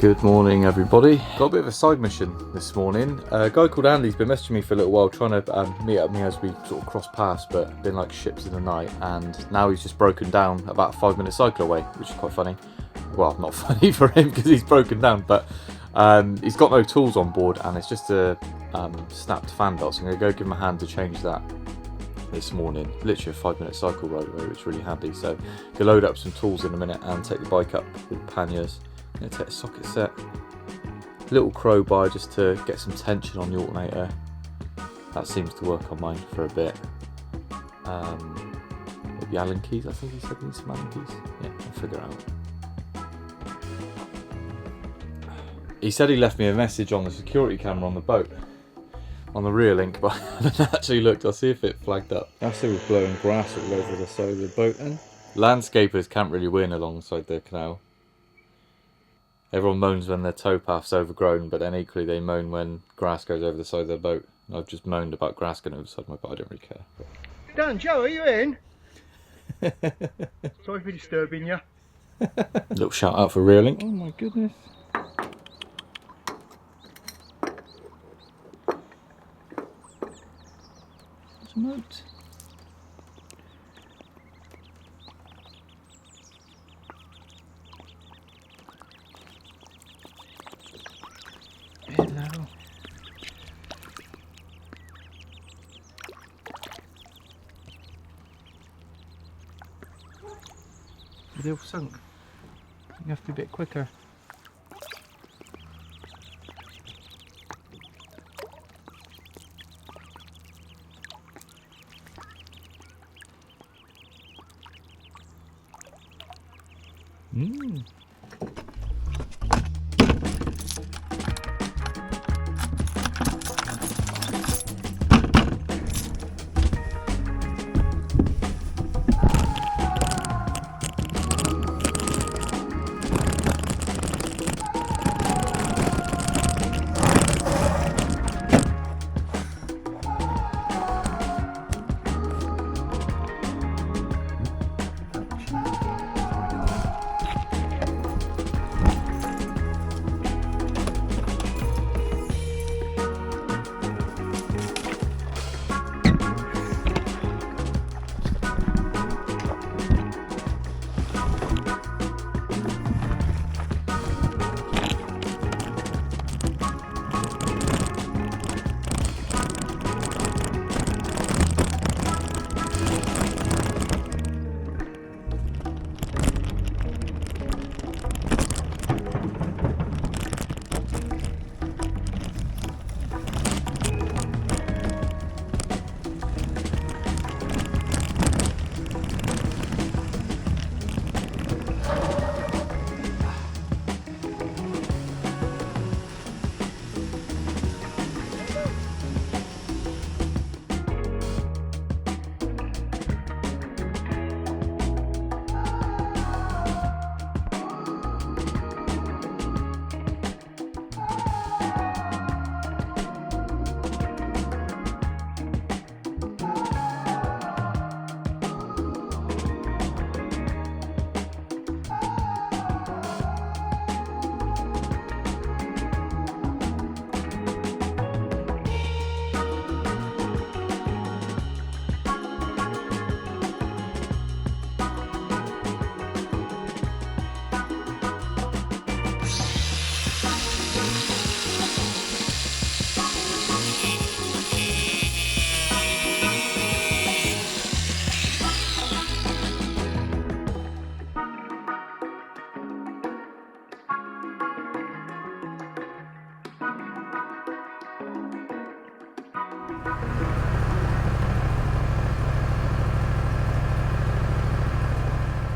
Good morning, everybody. Got a bit of a side mission this morning. A guy called Andy's been messaging me for a little while, trying to meet up with me as we sort of cross paths, but been like ships in the night. And now he's just broken down about a 5-minute cycle away, which is quite funny. Well, not funny for him because he's broken down, but he's got no tools on board, and it's just a snapped fan belt. So I'm going to go give him a hand to change that this morning. Literally a 5-minute cycle ride away, which is really handy. So he'll load up some tools in a minute and take the bike up with panniers. I'm going to take a socket set, little crowbar just to get some tension on the alternator. That seems to work on mine for a bit. Maybe Allen keys, I think he said he needs some Allen keys. Yeah, I'll figure it out. He said he left me a message on the security camera on the boat, on the rear link, but I haven't actually looked. I'll see if it flagged up. I see we're blowing grass all over the side of the boat then. Landscapers can't really win alongside the canal. Everyone moans when their towpath's overgrown, but then equally they moan when grass goes over the side of their boat. I've just moaned about grass going over the side of my boat, I don't really care. Danni Joe, are you in? Sorry for disturbing you. Little shout out for rear link. Oh my goodness. What's a moat? Hello. They all sunk. You have to be a bit quicker.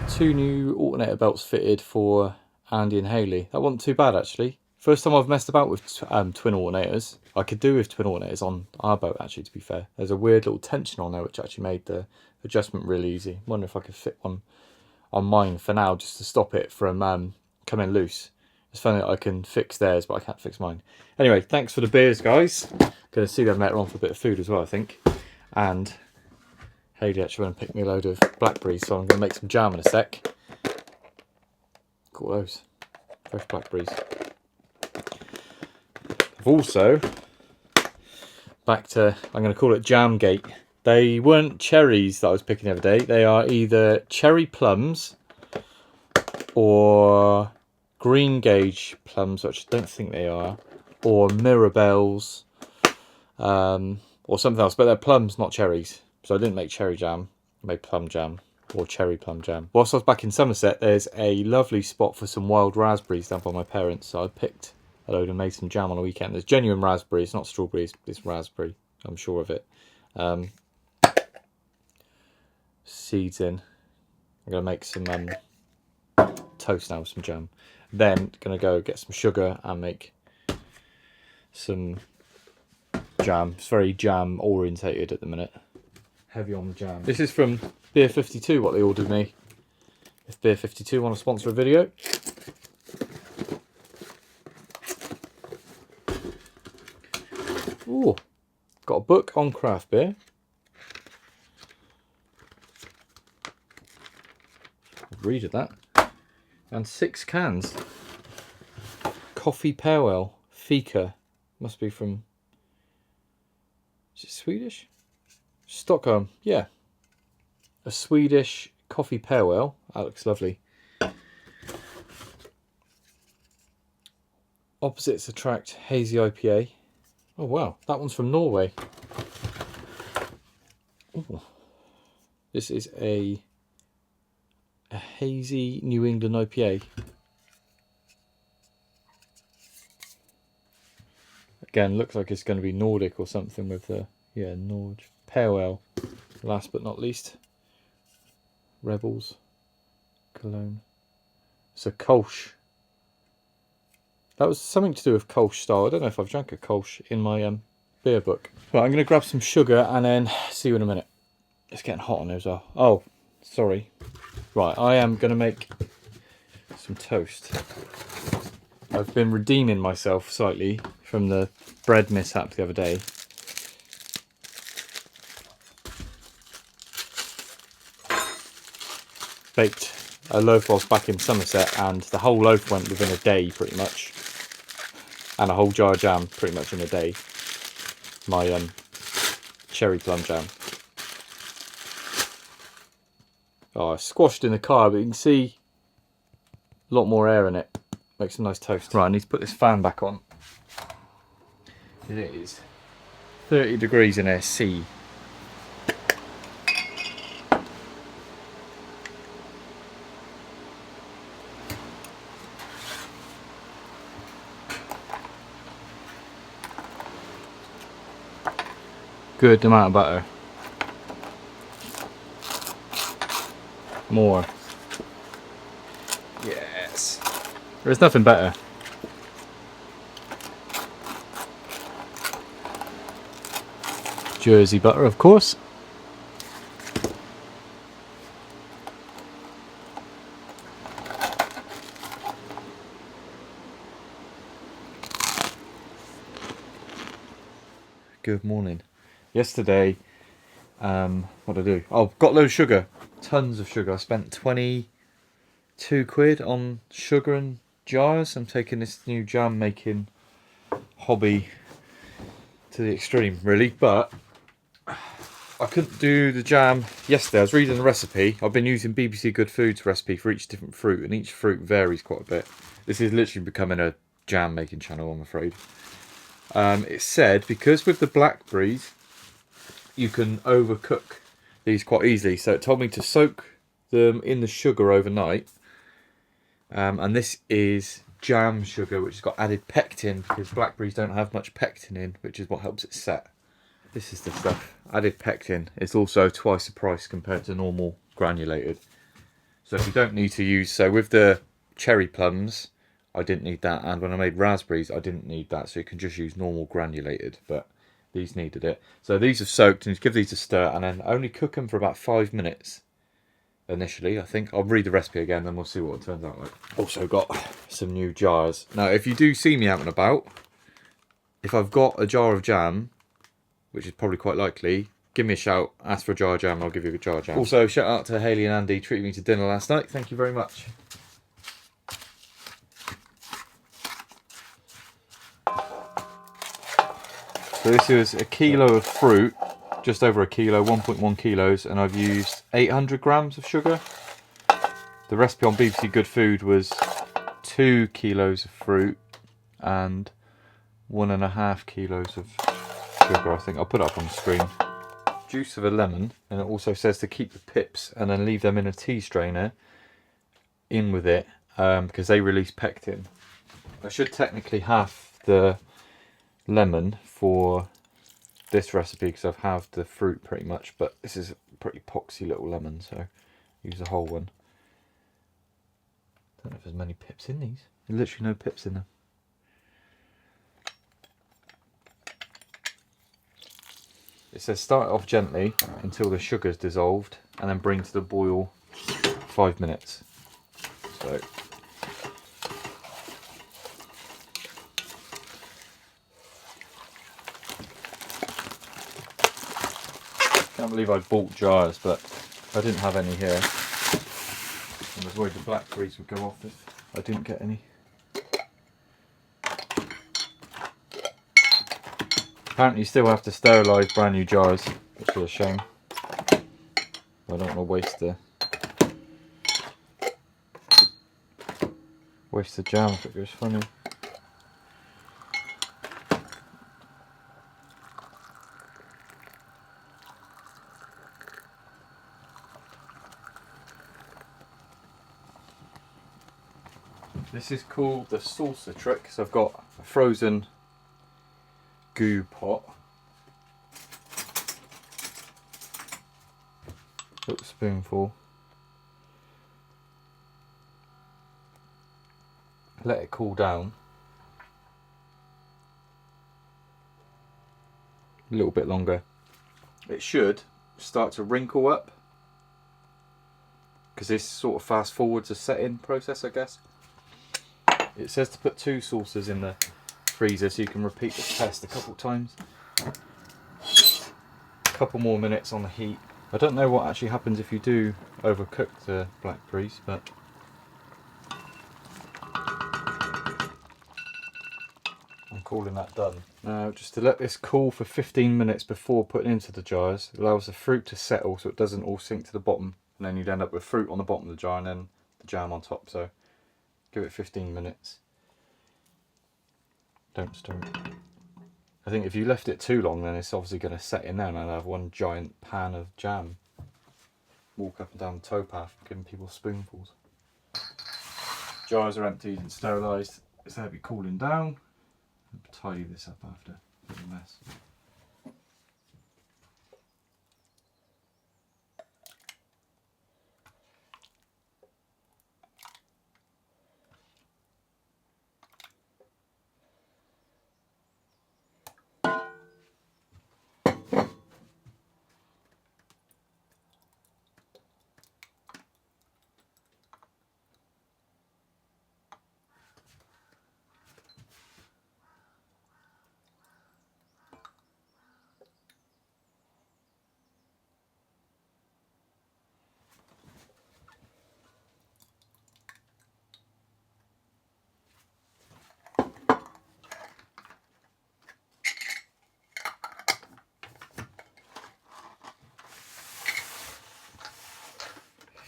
Two new alternator belts fitted for Andy and Hayley. That wasn't too bad actually. First time I've messed about with twin alternators. I could do with twin alternators on our boat actually, to be fair. There's a weird little tension on there which actually made the adjustment really easy. Wonder if I could fit one on mine for now just to stop it from coming loose. It's funny that I can fix theirs but I can't fix mine. Anyway, thanks for the beers guys. Gonna see them later on for a bit of food as well I think. And Hayley actually went and picked me a load of blackberries, so I'm going to make some jam in a sec. Cool those. Fresh blackberries. I've also, back to, I'm going to call it Jamgate. They weren't cherries that I was picking the other day. They are either cherry plums or green gauge plums, which I don't think they are, or Mirabelles, or something else. But they're plums, not cherries. So I didn't make cherry jam. I made plum jam or cherry plum jam. Whilst I was back in Somerset, there's a lovely spot for some wild raspberries down by my parents. So I picked a load and made some jam on the weekend. There's genuine raspberries, not strawberries. It's raspberry. I'm sure of it. Seeds in. I'm going to make some toast now with some jam. Then going to go get some sugar and make some jam. It's very jam orientated at the minute. Heavy on the jam. This is from Beer 52, what they ordered me. If Beer 52 want to sponsor a video. Ooh, got a book on craft beer. Read it that. And 6 cans. Coffee Pale Ale. Fika. Must be from... Is it Swedish? Stockholm. Yeah. A Swedish coffee pale ale. That looks lovely. Opposites Attract Hazy IPA. Oh wow. That one's from Norway. Ooh. This is a hazy New England IPA. Again, looks like it's going to be Nordic or something with the, yeah, Nord. Pale Ale. Last but not least, Rebels. Cologne. It's a Kolsch. That was something to do with Kolsch style. I don't know if I've drank a Kolsch in my beer book. Right, I'm going to grab some sugar and then see you in a minute. It's getting hot on here as well. Oh, sorry. Right, I am going to make some toast. I've been redeeming myself slightly from the bread mishap the other day. Baked a loaf whilst back in Somerset, and the whole loaf went within a day pretty much. And a whole jar of jam pretty much in a day. My cherry plum jam. Oh, I squashed in the car, but you can see a lot more air in it. Makes a nice toast. Right, I need to put this fan back on. It is 30 degrees in SC. Good amount of butter. More. Yes. There's nothing better. Jersey butter, of course. Good morning. Yesterday, what did I do? Oh, got loads of sugar. Tons of sugar. I spent 22 quid on sugar and jars. I'm taking this new jam making hobby to the extreme, really. But I couldn't do the jam yesterday. I was reading the recipe. I've been using BBC Good Foods recipe for each different fruit, and each fruit varies quite a bit. This is literally becoming a jam making channel, I'm afraid. It said because with the blackberries you can overcook these quite easily, so it told me to soak them in the sugar overnight, and this is jam sugar which has got added pectin, because blackberries don't have much pectin in, which is what helps it set. This is the stuff, added pectin. It's also twice the price compared to normal granulated, so if you don't need to use, so with the cherry plums I didn't need that, and when I made raspberries I didn't need that, so you can just use normal granulated, but these needed it. So these are soaked, and you give these a stir and then only cook them for about 5 minutes initially, I think. I'll read the recipe again and we'll see what it turns out like. Also got some new jars. Now if you do see me out and about, if I've got a jar of jam, which is probably quite likely, give me a shout, ask for a jar of jam and I'll give you a jar of jam. Also shout out to Hayley and Andy, treated me to dinner last night, thank you very much. So this is a kilo of fruit, just over a kilo, 1.1 kilos, and I've used 800 grams of sugar. The recipe on BBC Good Food was 2 kilos of fruit and 1.5 kilos of sugar, I think. I'll put it up on the screen. Juice of a lemon, and it also says to keep the pips and then leave them in a tea strainer in with it, because they release pectin. I should technically have the lemon for this recipe because I've halved the fruit pretty much, but this is a pretty poxy little lemon, so use the whole one. Don't know if there's many pips in these. There's literally no pips in them. It says start it off gently until the sugar's dissolved and then bring to the boil 5 minutes. So can't believe I bought jars, but I didn't have any here. I was worried the blackberries would go off if I didn't get any. Apparently you still have to sterilise brand new jars, which is a shame. I don't want to waste the jam if it goes funny. This is called the salsa trick. So I've got a frozen goo pot. Little spoonful. Let it cool down. A little bit longer. It should start to wrinkle up, because this sort of fast forwards a set-in process, I guess. It says to put 2 saucers in the freezer so you can repeat the test a couple times. A couple more minutes on the heat. I don't know what actually happens if you do overcook the blackberries, but I'm calling that done. Now just to let this cool for 15 minutes before putting into the jars, it allows the fruit to settle so it doesn't all sink to the bottom, and then you'd end up with fruit on the bottom of the jar and then the jam on top. So give it 15 minutes. Don't stir it. I think if you left it too long, then it's obviously going to set in there and I'll have one giant pan of jam. Walk up and down the towpath giving people spoonfuls. Jars are emptied and sterilised. It's there to be cooling down. I'll tidy this up after. It's a mess.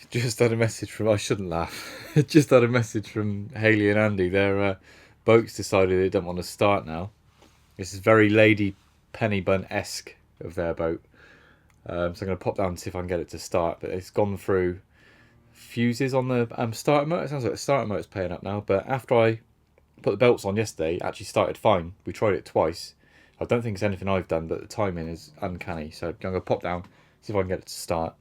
Just had a message from, I shouldn't laugh, just had a message from Hayley and Andy. Their boats decided they don't want to start now. This is very Lady Pennybun-esque of their boat. So I'm going to pop down and see if I can get it to start. But it's gone through fuses on the starter motor. It sounds like the starter motor's paying up now. But after I put the belts on yesterday, it actually started fine. We tried it twice. I don't think it's anything I've done, but the timing is uncanny. So I'm going to pop down, see if I can get it to start.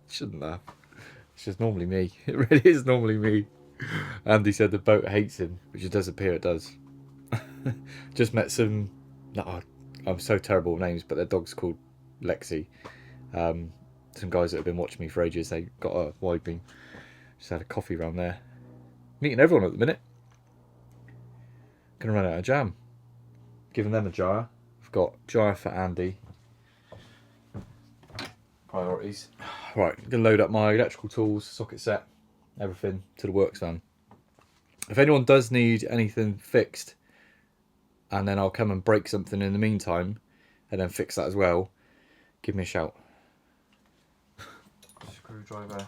Shouldn't laugh. It's just normally me. It really is normally me. Andy said the boat hates him, which it does appear it does. Just met some... No, I'm so terrible with names, but their dog's called Lexi. Some guys that have been watching me for ages, they got a wide beam. Just had a coffee around there. Meeting everyone at the minute. Gonna run out of jam. Giving them a jar. I've got jar for Andy. Priorities. Right, I'm going to load up my electrical tools, socket set, everything to the works van. If anyone does need anything fixed and then I'll come and break something in the meantime and then fix that as well, give me a shout. Screwdriver.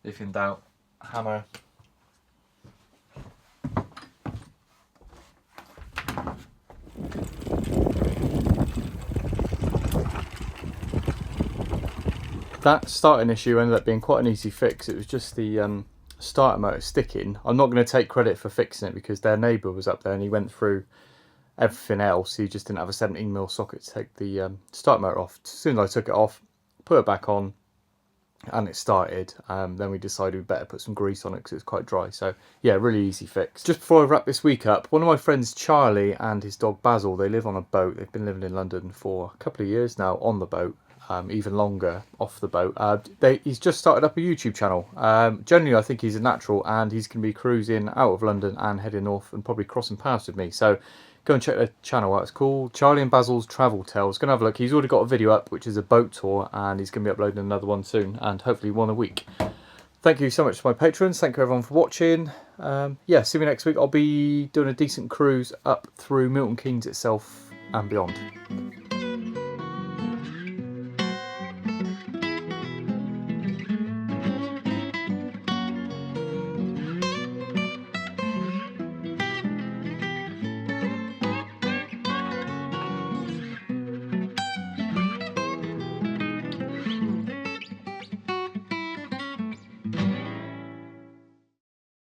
If in doubt, hammer. That starting issue ended up being quite an easy fix. It was just the starter motor sticking. I'm not going to take credit for fixing it because their neighbour was up there and he went through everything else. He just didn't have a 17mm socket to take the starter motor off. As soon as I took it off, put it back on, and it started. Then we decided we better put some grease on it because it was quite dry. So yeah, really easy fix. Just before I wrap this week up, one of my friends Charlie and his dog Basil, they live on a boat. They've been living in London for a couple of years now on the boat. Even longer off the boat. He's just started up a YouTube channel. Generally, I think he's a natural, and he's going to be cruising out of London and heading north and probably crossing paths with me. So go and check the channel out. It's called Charlie and Basil's Travel Tales. Go and have a look. He's already got a video up, which is a boat tour, and he's going to be uploading another one soon, and hopefully one a week. Thank you so much to my patrons. Thank you everyone for watching. Yeah, see me next week. I'll be doing a decent cruise up through Milton Keynes itself and beyond.